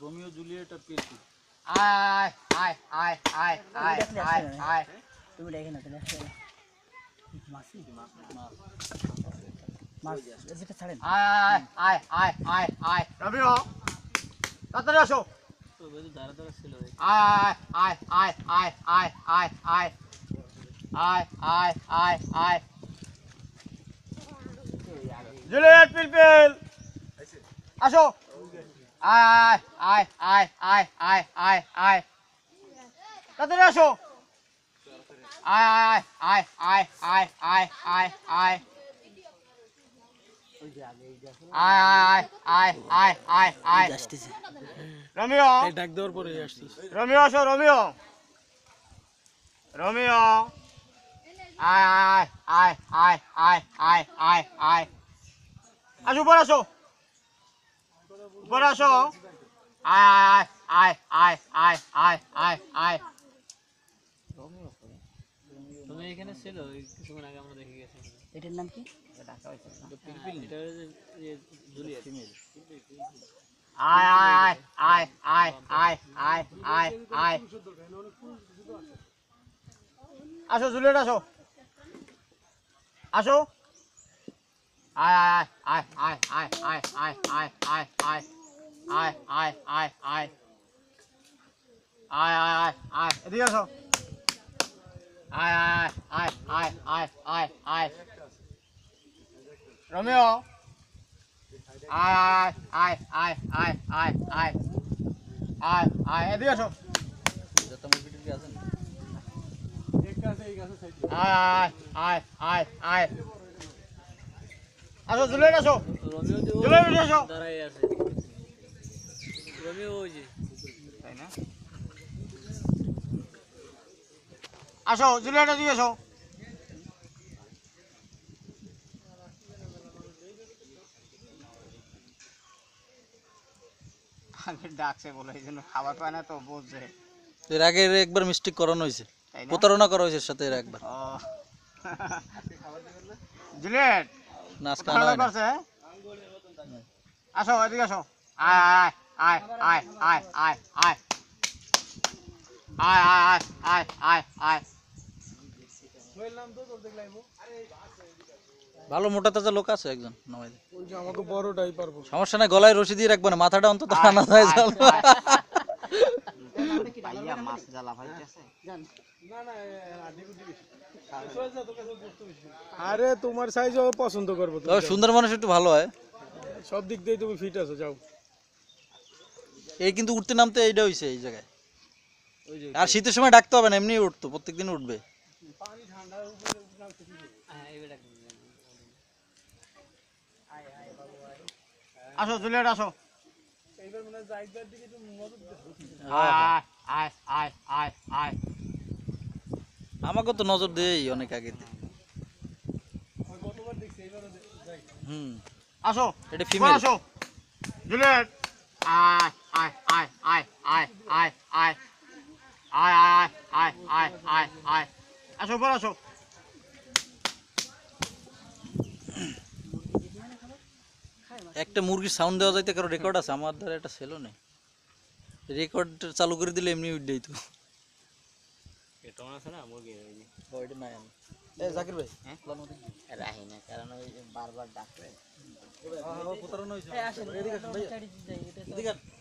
Romeo Juliet और PSC आय आय आय आय आय आय आय তুমি দেখে না তাহলে মাসি মাস যেটা ছাড়েন आय आय आय आय आय रबियो তাড়াতাড়ি আসো तो बेदू धारा धारा ছিল आय आय आय आय आय आय आय आय आय आय आय जूलियट पिलपिल আসো आय आय आय आय आय आय आय তাড়াতাড়ি আসো आय आय आय आय आय आय आय आय आय आय आय आय আসতেছে रोमियो ডাক দেওয়ার পরে আসছিস रोमियो আসো रोमियो रोमियो आय आय आय आय आय आय आय আসো উপরে আসো आय आय आय आय आय आय आय তুমি এখানে ছিল কিছুক্ষণ আগে আমরা দেখে গেছি এটার নাম কি ঢাকা হইছে পিলপিল এটা যে জুলিয়েট ফিমেল आय आय आय आय आय आय आय आय আসো জুলিয়েট আসো আসো आय आय आय आय आय आय आय आय आय आय आय आय आय आय आय आय এদিকে আসো आय आय आय आय आय आय रोमियो आय आय आय आय आय आय आय आय এদিকে আসো যত মুভিটি কি আছে आय आय आय आय আসো জুলিয়েট আসো রোমিও তো জুলিয়েট আসো দাঁড়াই আছে রোমিও ওই যে তাই না আসো জুলিয়েট এদিকে আসো আগে ডাকছে বলে এই জন্য খাবার পায় না তো বুঝছে এর আগে একবার মিস্টেক করানো হয়েছে তাই না প্রতারণা করা হয়েছে এর সাথে এর একবার ও জুলিয়েট নাচকা ভালো আনা হয় না করছে আসো এদিকে আসো আয় আয় আয় আয় আয় আয় আয় আয় আয় আয় আয় ভালো মোটা তাজা লোক আছে একজন নামাই দে ওই যে আমাকে বড়টাই পারবো সমস্যা নাই গলায় রশি দিয়ে রাখবো না মাথাটা অন্তত আনা যায় চল ভাইয়া মাছ জ্বালা ভাইতেছে না না আরে তোমার সাইজও পছন্দ করবো তবে সুন্দর মানুষ একটু ভালো হয় সব দিক দিয়ে তুমি ফিট আছো যাও এই কিন্তু উঠতে নামতে এইটা হইছে এই জায়গায় আর শীতের সময় ডাকতে হবে না এমনি উঠতো প্রত্যেকদিন উঠবে আসো জুলিয়েট আসো এইবার মনে হয় জায়গার দিকে একটু নজর দিতে আয় আয় আয় আয় আয় আমাকে তো নজর দেই অনেক আগে কতবার দেখছি এইবারও যাই হুম আসো এটা উপরে ফিমেল আসো জুলিয়েট আয় আয় আয় আয় আয় আয় আয় আয় আয় আয় আয় আয় আয় আসো উপরে আসো একটা মুরগির সাউন্ড দেওয়া যাইতে কারো রেকর্ড আছে আমার দ্বারা এটা ছিল না রেকর্ড চালু করে দিলে এমনি উঠবেই তো এটা আছে না মুরগি ওইটা নাই আমি এ জাকির ভাই রাহি না কারণ ওই বারবার ডাকলে প্রতারণা হয়েছে এই আসেন এদিকে আসেন ভাইয়া। চারি যাই এটা এদিকে আসেন।